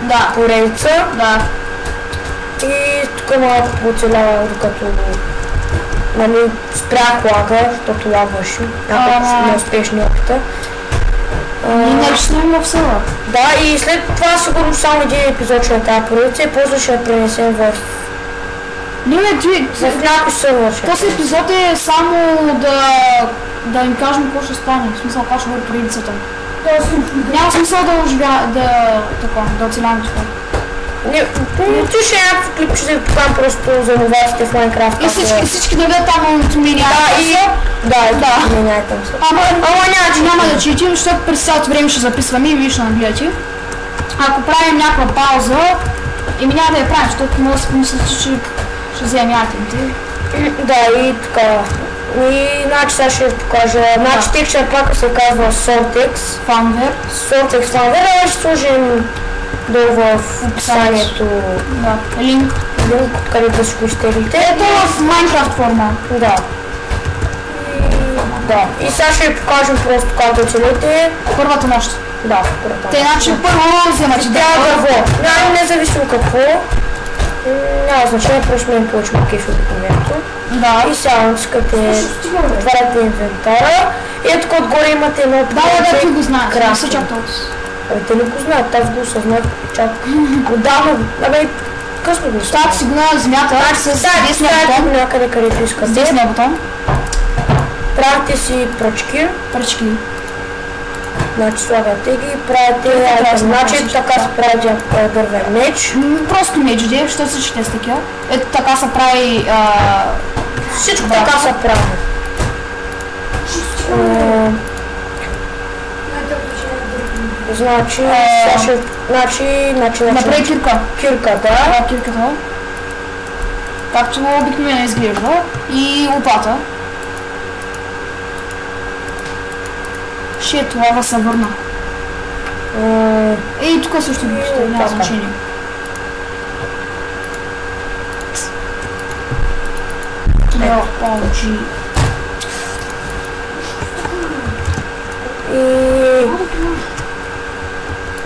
Да. поредица. Да. И тук малко оцелява, докато нали, спрях лага, защото лагваше. Някакъв неуспешни опита. И нещо има в села. Да, и след това сигурно само един епизод ще е тази поредица и после ще я пренесем в някой сървър. Този епизод е само да им кажем какво ще стане. В смисъл, как ще бъде поредицата. Няма смисъл да оцеляваме това. Ти ще е някакво клип, ще покажем просто за новаците в Майнкрафт. И всички да видят там отменяйте се. Да, отменяйте се. Няма да четим, защото през цялото време ще записваме и вие ще нагледате. Ако правим някаква пауза, няма да я правим, защото може да си помислите, че ще вземем ятемите. Да, и така. И значи сега ще покажа. Значи текстчер пака се казва Sortex Fanware. Sortex Fanware, ще сложим долу в описанието. Да, линк, където да си го изтеглите. Ето в Minecraft форма. Да. И сега ще ви покажем просто как да оцелите. Първата нощ. Да, първата нощ. Те значи първо вземате дърво. Независимо какво. Няма значение, просто мен повече кеф от документа. Да. И сега искате отваряте инвентара. И ето тук отгоре имате едно да, ти го знаеш. Не се чак толкова. Те не го знаят, аз го осъзнах чак отдавна. Късно го оставя. Си го на земята с десния бутон. Някъде където искате. С десния бутон. Правите си пръчки. Пръчки. Значи слагате ги и правите, значи така се прави дървен меч. Просто меч, защото всичките са такива. Ето така се прави... Всичко така се прави. Значи, направи кирка. Кирка, да. Кирката. Както обикновено изглежда. И лопата. Това да се върна. И тук също няма значение.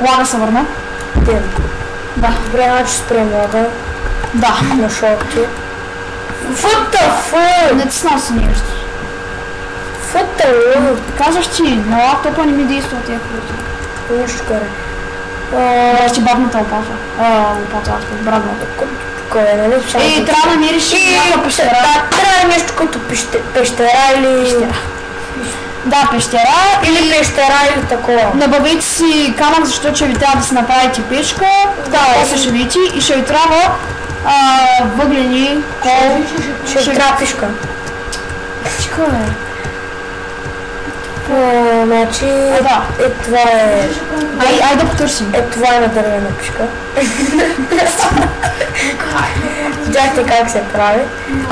Лага се върна. Да. Добре, значи спрем лага. Да. На шорти. What the fuck? Натиснал си нещо. Казваш ти, на лаптопа не ми действат тия хвърти. Нищо каре. Ще бавната лопата. Лопата, брагва. Кой е, нали? И трябва да намериш някаква пещера. Трябва нещо като пещера или... Пещера. Да, пещера. Или пещера или такова. Набавете си камък, защото ще ви трябва да си направите печка. Да, после ще видите и ще ви трябва въглени, кол. Ще ви трябва пишка. Пишка, бе. Значи, това е... Ай да потърсим. Това е на дървена пишка. Видяхте как се прави.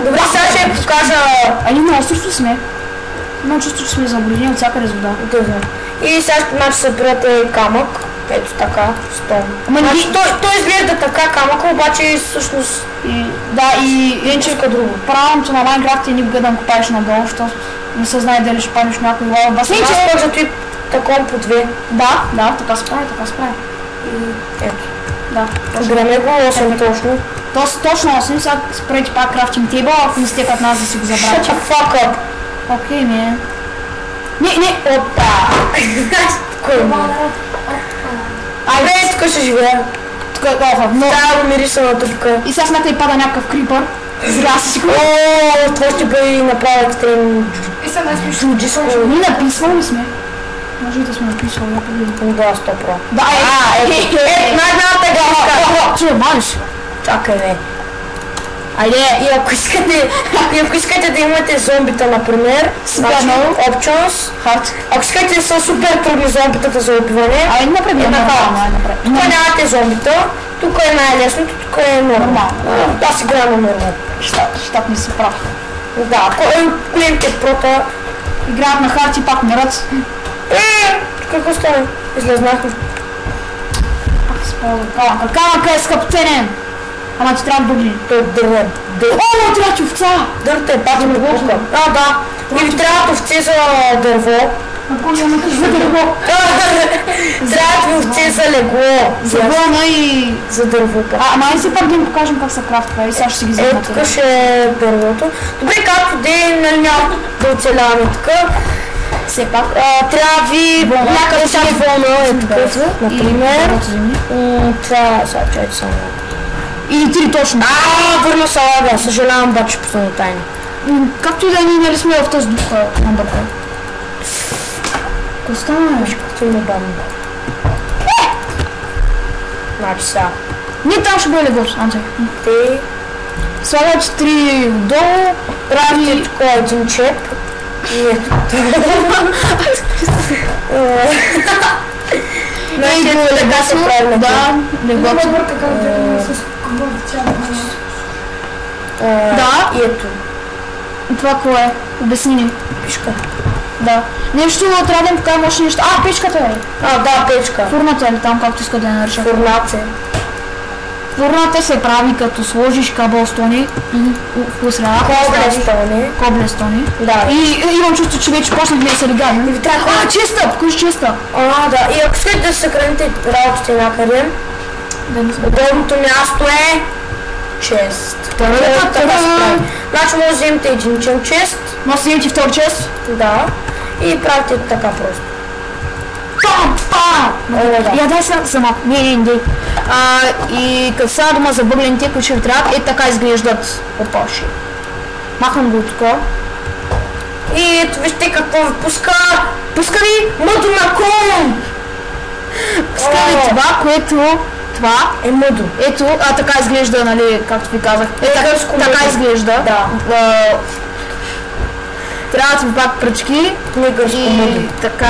Добре, сега ще ви покажа... Ние на остров сме. Имам чувство, че сме заблудени от всякъде с вода. Да знам. И сега ще събирате камък. Ето така, стон. Той изглежда така камък, обаче всъщност... Да, и енчевка друго. Правилното на Майнкрафт е никога да копаеш надолу, защото не се знае дали ще паднеш някой лава басейн. Аз използват и таком по две. Да, така се прави, Ето. Да. Греме го 8 точно. Точно 8, сега спрете пак крафтим тейбъл, ако не сте като нас да си го забравите. Shut the fuck up! Окей, не. Опа! Кой ме? Айде, тук ще живея. Тук е толкова, но... Става го мирисана тук. И сега смятай пада някакъв крипър. Зря си го. Това ще бъде направо екстрем... Джуджиско. Ние написвали сме. Може и да сме написвали, да погледам. Да, 100%. Да, най-едната графика. Чуй, малиш. Чакай, бе. Айде, и ако искате да имате зомбита, например, Options, ако искате да са супер трудни зомбитата за убиване, тук нямате зомбита, тук е най-лесното, тук е нормално. Аз играя на нормално. Щат не си прав. Да, големите прота играят на хард и пак умират. Какво става? Излезнахме. Пак спълва камъка. Камъка е скъпценен! Ама ти трябва да бъдни. Той е дървен. О, трябва ти овца! Дървата е пак да ме пуска. Да. И ви трябват овце за дърво. Ако няма за дърво. Трябва да овце за легло. За вълна и... За дървото. Ама и си пак да им покажем как се крафтва и сега ще си ги Е, вземат. тук ще е дървото. Добре, както де, нали няма да оцеляваме тук. Все пак. Трябва ви някакъв сад вълна е такъв, например. Това, сега чайте само. Или 3 точно. Върна салага, съжалявам обаче последно тайни. Както и да ние нали сме в тази духа на бърка. Какво стана? Виж както има бавно. Значи сега. Ние там ще бъде легот, Анте. Те Слагат 3 отдолу, правите тук един чеп. И ето. и го така се прави легот. Да, легот. Да. И ето. Това какво е? Обясни ни. Пишка. Да. Нещо трябва да им покажем още нещо. Печката е. Да, печка. Фурната е там, както иска да я нарича. Фурнаце. Фурната се прави като сложиш кабелстони в среда. Коблестони. Да. И имам чувство, че вече почнахме да се регадим. Честа! Покажи честа. Да. И ако искате да съхраните работите някъде, удобното място е чест. Значи може да вземете единичен чест. Може да вземете втори чест. Да. И правите така просто. Я дай сама. Не. И като става дума за въглените, които ще ви трябват, така изглеждат опаши. Махам го тук. И ето вижте какво ви пуска. Пуска ви мъдо на кон. Пуска ви това, което... Това е мъдо. Ето, така изглежда, нали, както ви казах. Така изглежда. Да. Трябва да ви пак пръчки. И така,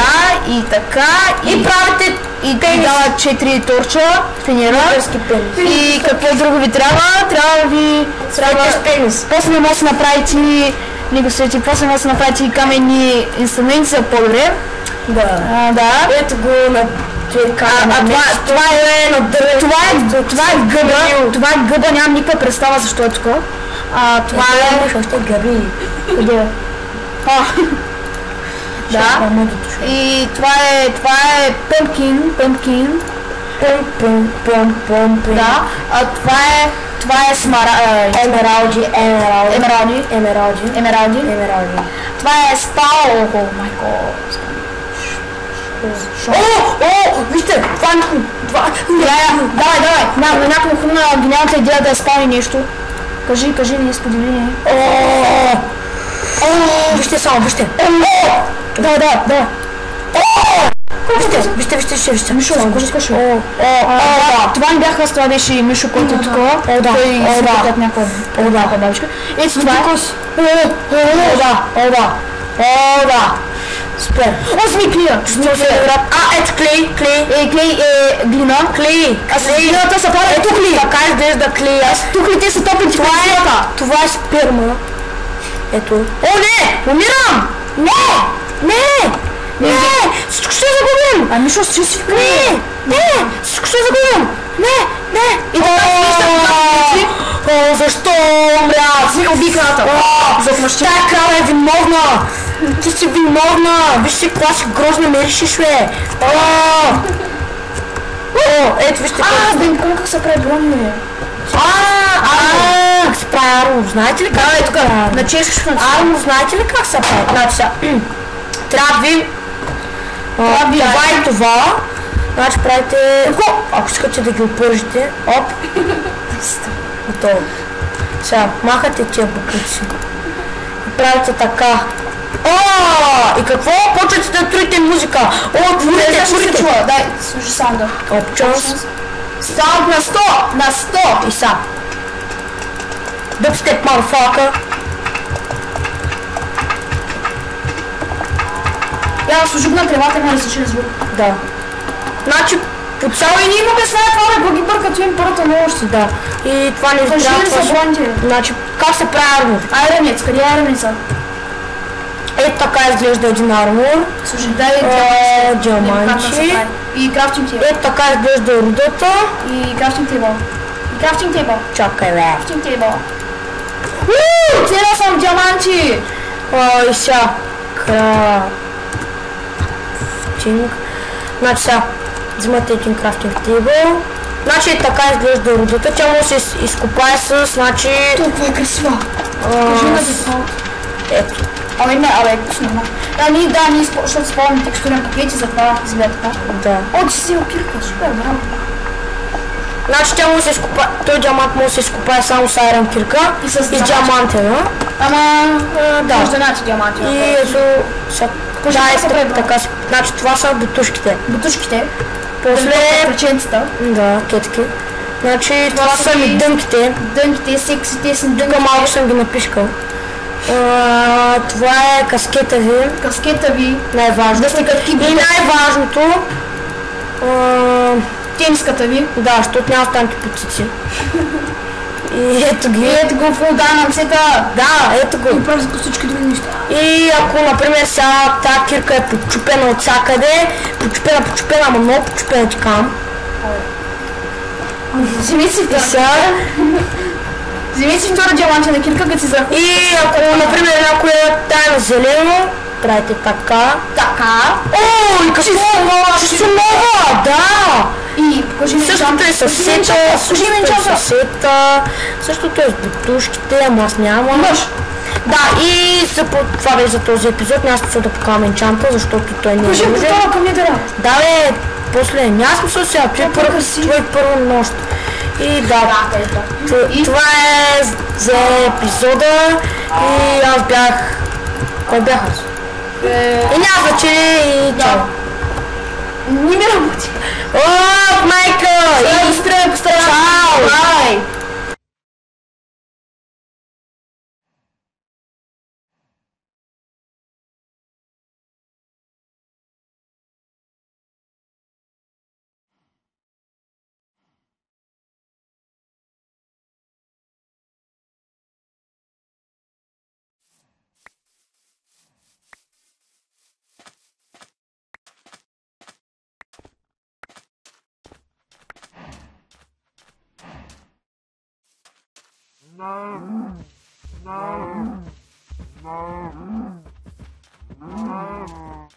и така. И правите и дават 4 торча, фенера. И какво друго ви трябва? Трябва ви... После не може да направите... Не го свети, после може да направите каменни инструменти за по-добре. Да. Ето го на... Това е на дървето. Това е гъба. Това е гъба, нямам никаква представа защо е тук. Това е... Още гъби. Къде? Да. И това е pumpkin. Да. Това е емералди. Това е спал. Вижте, давай. На някаква хубава гениалната идея да спали нещо. Кажи, не сподели ни. Вижте само, вижте. Да. Вижте. Мишо, скажи. Това не бяха, това беше Мишо, който е тук. Той изглежда някаква бабичка. Ето това е. Да. Супер. Осми клея. Ето клей. Клей е глина. Глината се прави тухли. Така изглежда клея. Тухлите са топени. Това е сперма. Ето. Не! Умирам! Не! Всичко ще загубим! Мишо, ще си Всичко ще загубим! Не! И защо умря? Обикната. Тая крава е виновна! Ти си виновна! Виж си каква си грозна меришиш, бе! Ето вижте да им помня как се прави бронни. Как се прави армор? Знаете ли как се прави армор? На чешки Армор, знаете ли как се прави? Значи трябва ви това и това. Значи правите... Ако искате да ги опържите, готово. Сега, махате тия букици. И правите така. И какво? Почвате да труите музика. Творите. Дай, слушай саунда. Options. Саунд на 100. И са. Dubstep, motherfucker. Я служу на тревата, ма да се чуе звук. Да. Значи, по цяло и ние имаме след това, да ги бъркат им първата нощ. Да. И това не трябва. Значи, как се прави армор? Айронец, къде е айронеца? Ето така изглежда един армор. Слушай, дай диаманти. И крафтинг тейбъл. Ето така изглежда рудата. И крафтинг тейбъл. Чакай, бе. Крафтинг тейбъл. Цела съм диаманти. И сега. крафтинг. Значи сега взимате един крафтинг тейбъл. Значи така изглежда рудата. Тя може да се изкопае с, значи... Толкова е красива. Кажи на дефолт. Ето. Абе не, вкусно. Ние защото спомням текстурен пакет и затова изгледа така. Да. О, че си опирка, супер, браво. Значи тя може да се изкопае, той диамант може да се изкопае само с айрон кирка и с диамантена. Ама, да. може да нати диаманти. И ето, така, значи това са бутушките. Бутушките? После... Преченцата. Да, кетки. Значи това са ми дънките. Дънките, сексите са дънките. Тук малко съм ги напишкал. Това е каскета ви. Каскета ви. Най-важното. И най-важното... Тениската ви. Да, защото няма останки потици. И ето ги. Ето го в данъцата. Да, ето го. И прави за всички други неща. И ако, например, сега тази кирка е подчупена от всякъде, почупена, ама много подчупена ти кам. Вземи си втора. Вземи си втора диамантена кирка, като си захвърля. И ако, например, някой е тайна зелено, правите така. Така. О, и какво? Чисто нова, да! И покажи ми същото е със сета, същото е с бутушките, ама аз нямам. Да, и това беше за този епизод, няма смисъл да покавам енчанта, защото той не е нужен. Кажи потова към ядера. Да бе, после няма смисъл сега, твой първа нощ. И да, това е за епизода и аз бях... Кой бях аз? И няма значение и чао. Не ми работи. О, майка! И чао! Бай! No.